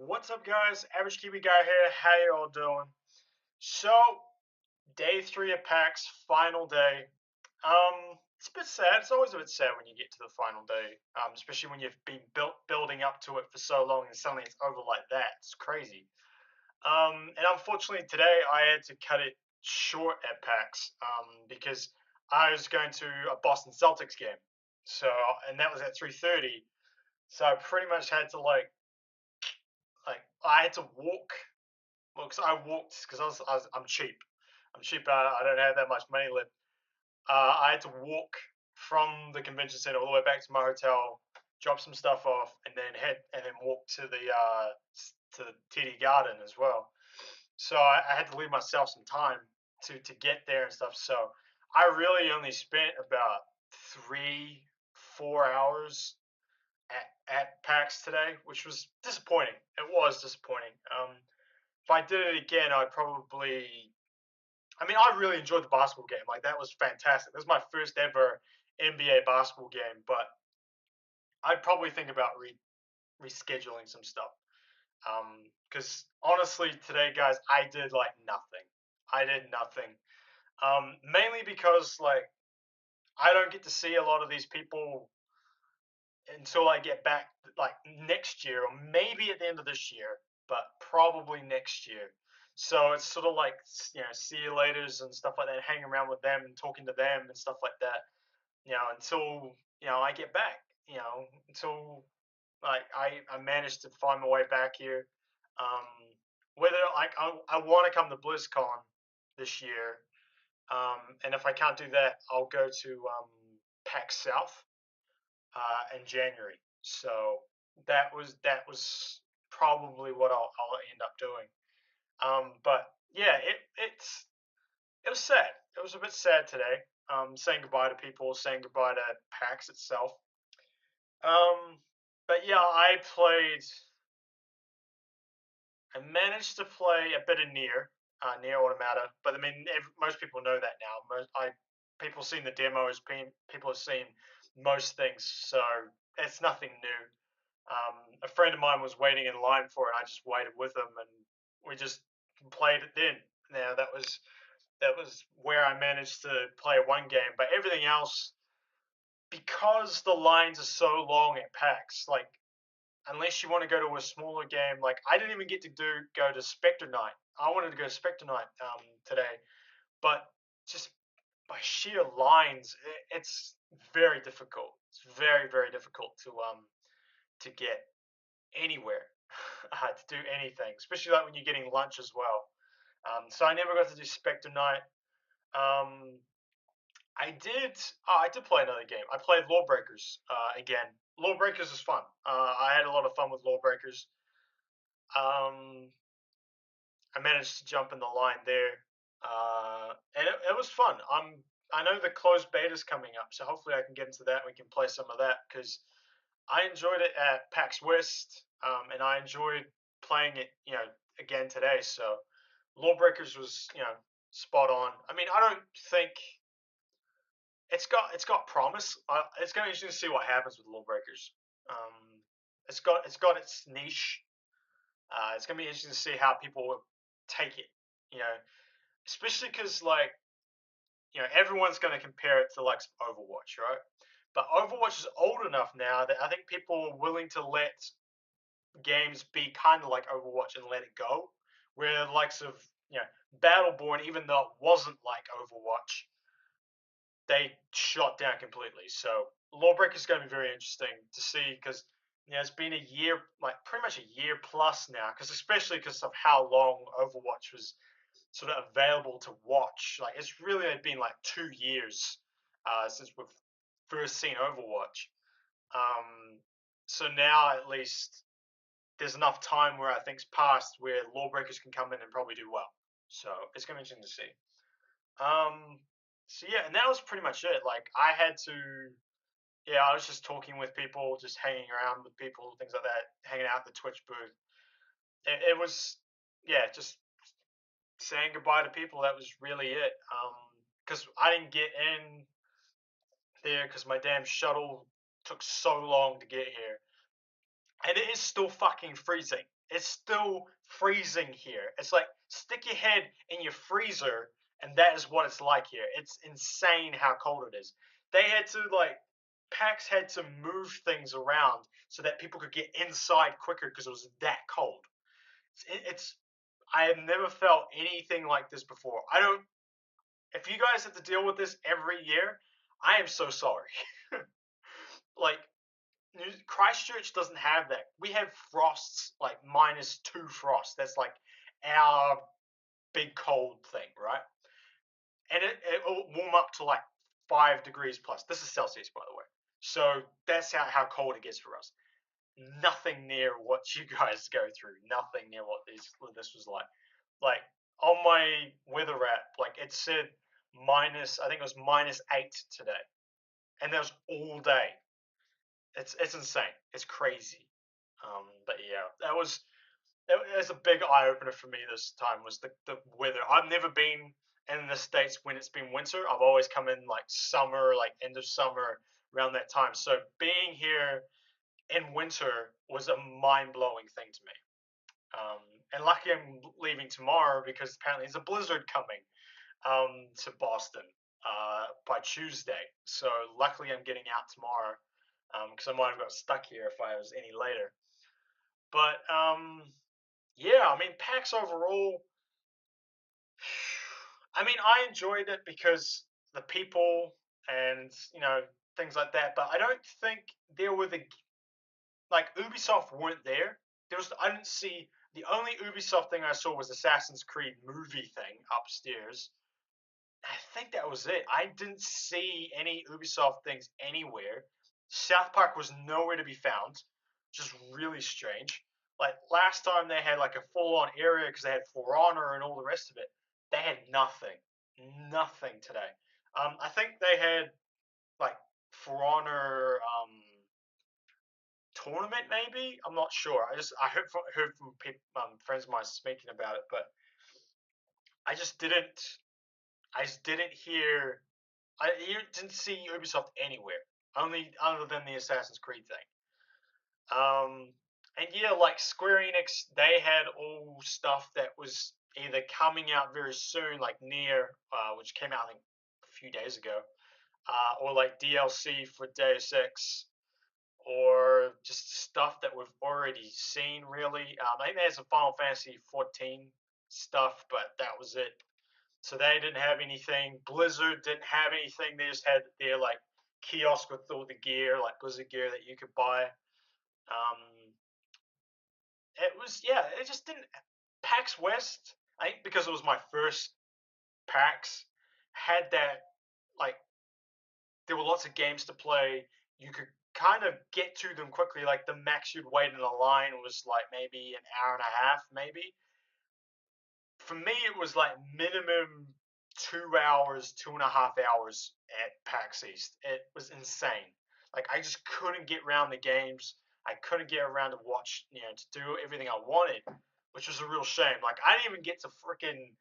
What's up, guys? Average Kiwi Guy here. How you all doing? So, day three of PAX, final day. It's a bit sad. It's always a bit sad when you get to the final day, especially when you've been building up to it for so long and suddenly it's over like that. It's crazy. And unfortunately today I had to cut it short at PAX, because I was going to a Boston Celtics game. So, and that was at 3:30. So I pretty much had to like I had to walk. Well, because I walked because I'm cheap. I'm cheap. I don't have that much money left. I had to walk from the convention center all the way back to my hotel, drop some stuff off, and then walk to the TD Garden as well. So I had to leave myself some time to get there and stuff. So I really only spent about 3 4 hours at PAX today, which was disappointing. It was disappointing. If I did it again, I'd probably. I mean, I really enjoyed the basketball game. Like that was fantastic. This was my first ever NBA basketball game, but I'd probably think about rescheduling some stuff. Because honestly, today, guys, I did like nothing. I did nothing. Mainly because I don't get to see a lot of these people until I get back like next year or maybe at the end of this year, but probably next year. So it's sort of like see you later's and stuff like that, hanging around with them and talking to them and stuff like that. Until I get back. Until I managed to find my way back here. Whether I want to come to BlizzCon this year, and if I can't do that, I'll go to PAX South in January. So that was probably what I'll end up doing. But yeah, it was sad. It was a bit sad today. Saying goodbye to people, saying goodbye to PAX itself. Um, but yeah, I managed to play a bit of Near Automata. But I mean, most people know that now. People seen the demos. People have seen most things, so it's nothing new. A friend of mine was waiting in line for it. And I just waited with him, and we just played it then. Now that was where I managed to play one game, but everything else, because the lines are so long at PAX, like unless you want to go to a smaller game, like I didn't even get to go to Spectre Night. I wanted to go to Spectre Night today, but just by sheer lines, it's very difficult. It's very very difficult to get anywhere, to do anything, especially like when you're getting lunch as well. So I never got to do Spectre Night. Um, I did play another game. I played Lawbreakers again. Lawbreakers is fun. I had a lot of fun with Lawbreakers. Um, I managed to jump in the line there, and it was fun. I know the closed beta is coming up, so hopefully I can get into that. And we can play some of that because I enjoyed it at PAX West, and I enjoyed playing it, again today. So Lawbreakers was, spot on. I mean, I don't think it's got promise. It's going to be interesting to see what happens with Lawbreakers. Um, it's got its niche. It's going to be interesting to see how people take it. You know, especially because everyone's going to compare it to like Overwatch, right? But Overwatch is old enough now that I think people are willing to let games be kind of like Overwatch and let it go. Where the likes of Battleborn, even though it wasn't like Overwatch, they shot down completely. So Lawbreaker is going to be very interesting to see because it's been a year, like pretty much a year plus now, because especially because of how long Overwatch was sort of available to watch. Like it's really been like 2 years since we've first seen Overwatch. Um, so now at least there's enough time where I think's passed where Lawbreakers can come in and probably do well. So it's going to be interesting to see. Um, so yeah, and that was pretty much it. Like I had to, yeah, I was just talking with people, just hanging around with people, things like that, hanging out at the Twitch booth. It was, yeah, just saying goodbye to people. That was really it. Because I didn't get in there because my damn shuttle took so long to get here. and it is still fucking freezing. It's still freezing here. It's like stick your head in your freezer, and that is what it's like here. It's insane how cold it is. They had to like PAX had to move things around so that people could get inside quicker because it was that cold. It's I have never felt anything like this before. I don't. If you guys have to deal with this every year, I am so sorry. Like Christchurch doesn't have that. We have frosts like -2 frost. That's like our big cold thing, right? And it will warm up to like 5 degrees plus. This is Celsius, by the way. So that's how cold it gets for us. Nothing near what you guys go through. Nothing near what this was like. Like on my weather app, like it said minus. I think it was -8 today, and that was all day. It's insane. It's crazy. But yeah, that was a big eye opener for me this time. Was the weather. I've never been in the States when it's been winter. I've always come in like summer, like end of summer, around that time. So being here in winter was a mind blowing thing to me. Um, and lucky I'm leaving tomorrow because apparently there's a blizzard coming to Boston by Tuesday. So luckily I'm getting out tomorrow because I might have got stuck here if I was any later. But yeah, I mean, PAX overall, I mean, I enjoyed it because the people and things like that. But I don't think there were like Ubisoft weren't there. I didn't see the only Ubisoft thing I saw was Assassin's Creed movie thing upstairs. I think that was it. I didn't see any Ubisoft things anywhere. South Park was nowhere to be found, just really strange. Like last time they had like a full-on area because they had For Honor and all the rest of it. They had nothing, nothing today. I think they had like For Honor tournament maybe. I'm not sure. I heard from people, friends of mine speaking about it, but I just didn't. I just didn't hear you didn't see Ubisoft anywhere, only other than the Assassin's Creed thing. And yeah, like Square Enix, they had all stuff that was either coming out very soon, like near, which came out I think a few days ago, or like DLC for Deus Ex, or just stuff that we've already seen. Really, I think there's some Final Fantasy 14 stuff, but that was it. So they didn't have anything. Blizzard didn't have anything. They just had their like kiosk with all the gear, like Blizzard gear that you could buy. Um, it was yeah, it just didn't. PAX West, I think because it was my first PAX, had that like there were lots of games to play. You could kind of get to them quickly. Like the max you'd wait in a line was like maybe an hour and a half, maybe. For me, it was like minimum 2 hours, 2.5 hours at PAX East. It was insane. Like I just couldn't get around the games. I couldn't get around to watch, to do everything I wanted, which was a real shame. Like I didn't even get to freaking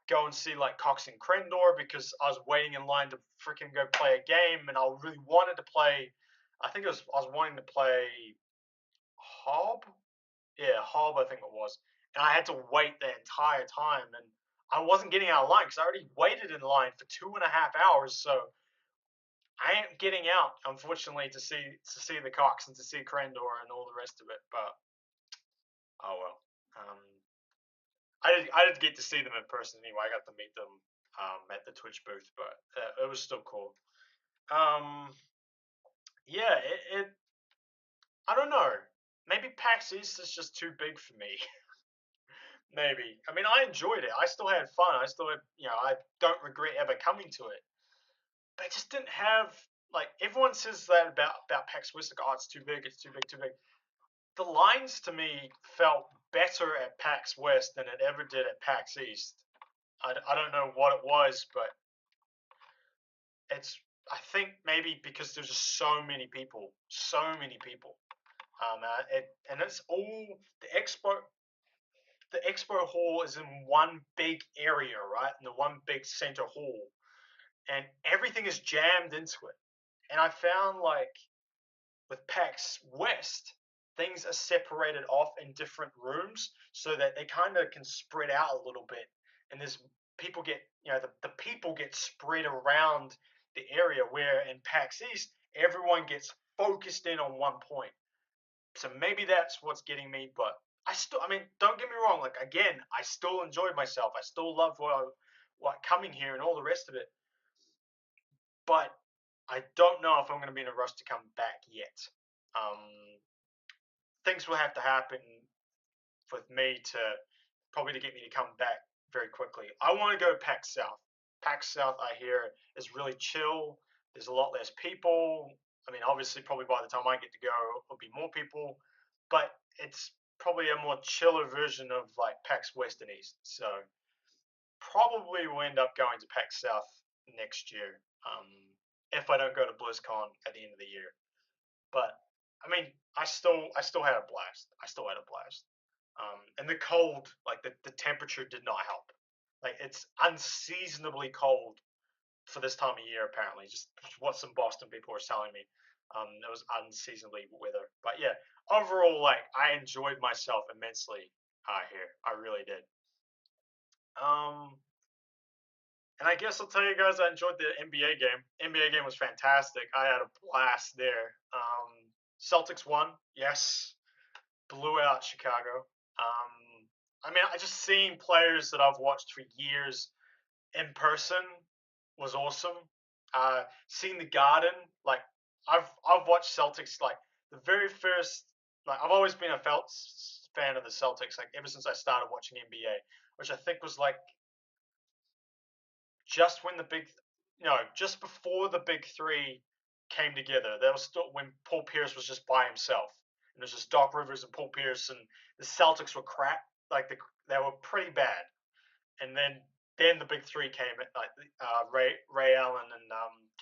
go and see like Cox and Crendor because I was waiting in line to freaking go play a game, and I really wanted to play. I was wanting to play Hob, yeah, Hob, I think it was. And I had to wait the entire time, and I wasn't getting out of line because I already waited in line for 2.5 hours. So I ain't getting out, unfortunately, to see the Cox and to see Crendor and all the rest of it. But oh well. I did get to see them in person anyway. I got to meet them at the Twitch booth, but it was still cool. Um, yeah, it I don't know. Maybe PAX East is just too big for me. Maybe. I mean, I enjoyed it. I still had fun. I still had, I don't regret ever coming to it. But I just didn't have like everyone says that about PAX West. Like, oh, it's too big. It's too big. Too big. The lines to me felt better at PAX West than it ever did at PAX East. I don't know what it was, but it's. I think maybe because there's just so many people. And it's all the expo hall is in one big area, right? In the one big center hall, and everything is jammed into it. And I found like with PAX West, things are separated off in different rooms so that they kind of can spread out a little bit, and there's people get the people get spread around the area, where in PAX East everyone gets focused in on one point. So maybe that's what's getting me, but I mean, don't get me wrong. Like again, I still enjoyed myself. I still love what coming here and all the rest of it. But I don't know if I'm going to be in a rush to come back yet. Um, Things will have to happen with me to probably to get me to come back very quickly. I want to go PAX South. PAX South, I hear, is really chill. There's a lot less people. I mean, obviously, probably by the time I get to go, there'll be more people, but it's probably a more chiller version of like PAX West and East. So probably will end up going to PAX South next year, if I don't go to BlizzCon at the end of the year. But I mean, I still had a blast. I still had a blast. And the cold, like the temperature did not help. Like it's unseasonably cold for this time of year, apparently. Just what some Boston people were telling me. It was unseasonably weather. But yeah, overall, like I enjoyed myself immensely here. I really did. Um, and I guess I'll tell you guys I enjoyed the NBA game. NBA game was fantastic. I had a blast there. Celtics won, yes, blew out Chicago. I mean, I just seeing players that I've watched for years in person was awesome. Seeing the Garden, like I've watched Celtics like the very first. Like I've always been a fan of the Celtics, like ever since I started watching NBA, which I think was like just when the big, just before the big three came together. That was still when Paul Pierce was just by himself. And it was just Doc Rivers and Paul Pierce, and the Celtics were crap. Like they were pretty bad. And then the big three came in, like Ray Allen and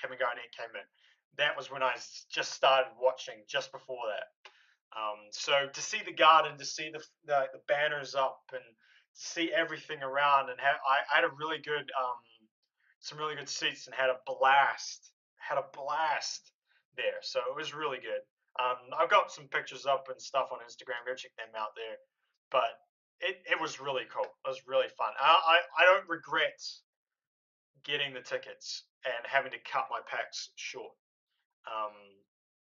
Kevin Garnett came in. That was when I just started watching. Just before that. So to see the Garden, to see the banners up, and to see everything around, and I had a really good some really good seats and had a blast. Had a blast there. So it was really good. I've got some pictures up and stuff on Instagram. Go check them out there. But it was really cool. It was really fun. I don't regret getting the tickets and having to cut my packs short,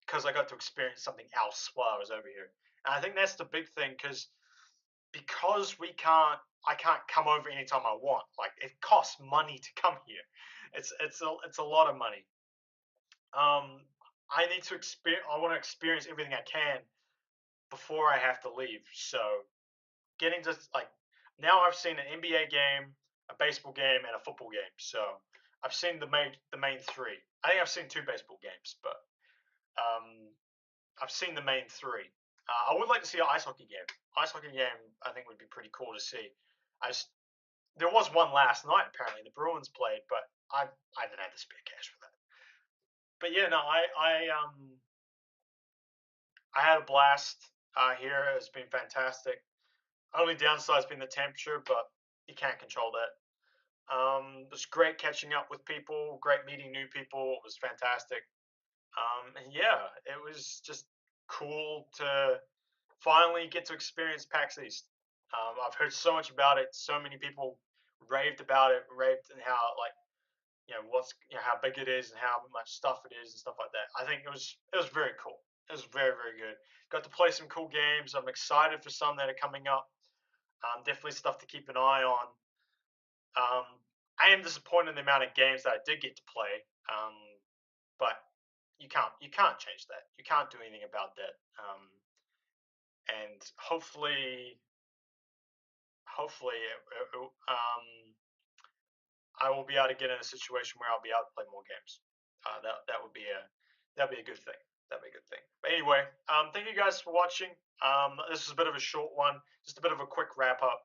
because I got to experience something else while I was over here. And I think that's the big thing, because I can't come over anytime I want. Like it costs money to come here. It's a lot of money. Um, I need to experience. I want to experience everything I can before I have to leave. So getting to like now, I've seen an NBA game, a baseball game, and a football game. So I've seen the main three. I think I've seen two baseball games, but um, I've seen the main three. I would like to see an ice hockey game. Ice hockey game, I think, would be pretty cool to see. I just, there was one last night apparently. The Bruins played, but I didn't have the spare cash for that. But yeah, no, I had a blast here. It's been fantastic. Only downside's been the temperature, but you can't control that. It was great catching up with people, great meeting new people. It was fantastic. And yeah, it was just cool to finally get to experience PAX East. I've heard so much about it. So many people raved about it, raved and how like how big it is and how much stuff it is and stuff like that. I think it was very cool. It was very very good. Got to play some cool games. I'm excited for some that are coming up. Definitely stuff to keep an eye on. Um, I am disappointed in the amount of games that I did get to play, but you can't change that. You can't do anything about that. And hopefully, I will be able to get in a situation where I'll be able to play more games. That would be a good thing. That'd be a good thing. But anyway, thank you guys for watching. This is a bit of a short one, just a bit of a quick wrap up.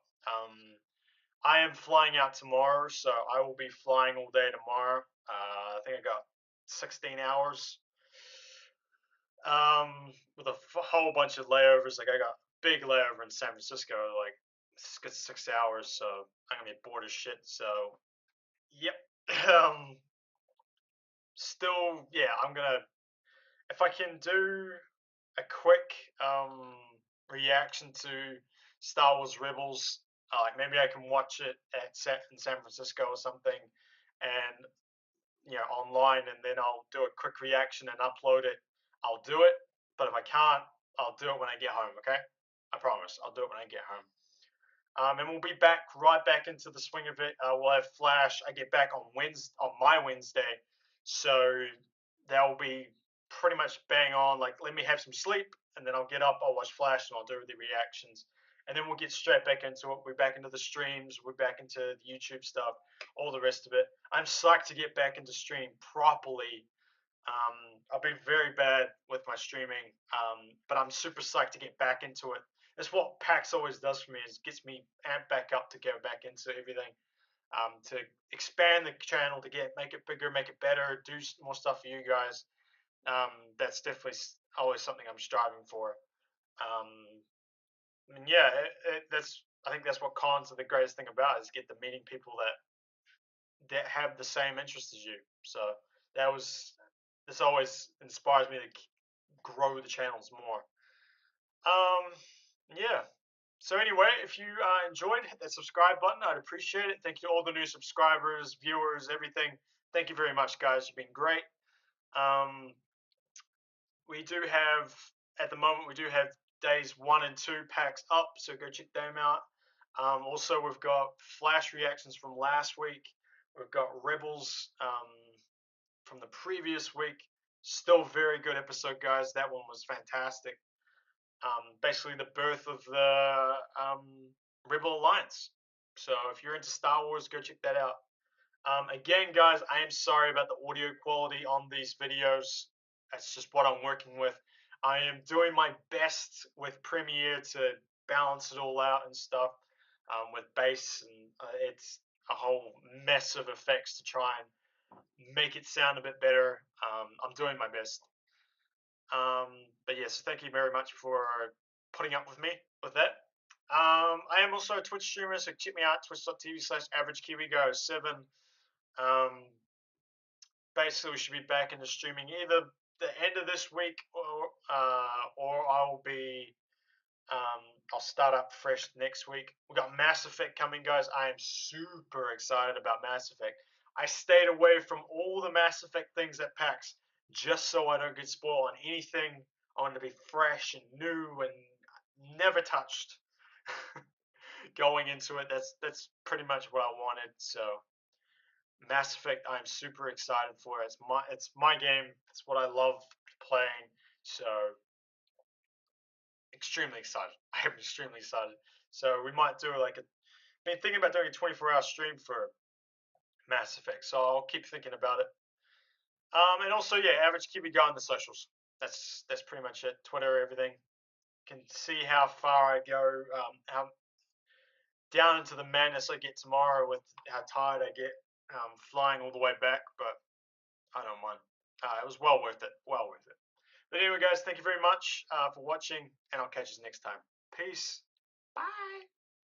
I am flying out tomorrow, so I will be flying all day tomorrow. I think I got 16 hours, with a whole bunch of layovers. Like I got a big layover in San Francisco, like 6 hours, so I'm gonna be bored as shit. So, yep. Um, Still, yeah, I'm gonna if I can do. a quick reaction to Star Wars Rebels. Like maybe I can watch it in San Francisco or something, and online, and then I'll do a quick reaction and upload it. I'll do it, but if I can't, I'll do it when I get home. Okay, I promise. I'll do it when I get home. And we'll be right back into the swing of it. We'll have Flash. I get back on my Wednesday, so they'll be pretty much bang on. Like, let me have some sleep, and then I'll get up. I'll watch Flash, and I'll do the reactions, and then we'll get straight back into it. We're back into the streams. We're back into the YouTube stuff, all the rest of it. I'm psyched to get back into stream properly. I've been very bad with my streaming, but I'm super psyched to get back into it. That's what PAX always does for me, is gets me amped back up to go back into everything, to expand the channel, to make it bigger, make it better, do more stuff for you guys. That's definitely always something I'm striving for. Um, yeah, I think that's what cons are the greatest thing about, is get the meeting people that have the same interests as you. So this always inspires me to grow the channels more. Yeah. So anyway, if you enjoyed, hit that subscribe button. I'd appreciate it. Thank you to all the new subscribers, viewers, everything. Thank you very much, guys. You've been great. Um, we do have at the moment days 1 and 2 packs up, so go check them out. Also, we've got Flash reactions from last week. We've got Rebels from the previous week. Still very good episode, guys. That one was fantastic. Basically the birth of the Rebel Alliance. So if you're into Star Wars, go check that out. Again, guys, I am sorry about the audio quality on these videos. That's just what I'm working with. I am doing my best with Premiere to balance it all out and stuff, with bass, and it's a whole mess of effects to try and make it sound a bit better. I'm doing my best. But yes, thank you very much for putting up with me with that. I am also a Twitch streamer, so check me out, twitch.tv/AverageKiwiGuy7. Basically, we should be back into streaming either the end of this week, or I'll start up fresh next week. We've got Mass Effect coming, guys. I am super excited about Mass Effect. I stayed away from all the Mass Effect things at PAX just so I don't get spoiled on anything. I want to be fresh and new and never touched. Going into it, that's pretty much what I wanted. So Mass Effect, I'm super excited for. It's my game. It's what I love playing. So extremely excited. I am extremely excited. So we might do been thinking about doing a 24-hour stream for Mass Effect. So I'll keep thinking about it. And also, yeah, Average Kiwi Guy on the socials. That's pretty much it. Twitter, everything. Can see how far I go, how down into the madness I get tomorrow with how tired I get, flying all the way back. But I don't mind. It was well worth it. Well worth it. But anyway, guys, thank you very much for watching, and I'll catch you next time. Peace. Bye.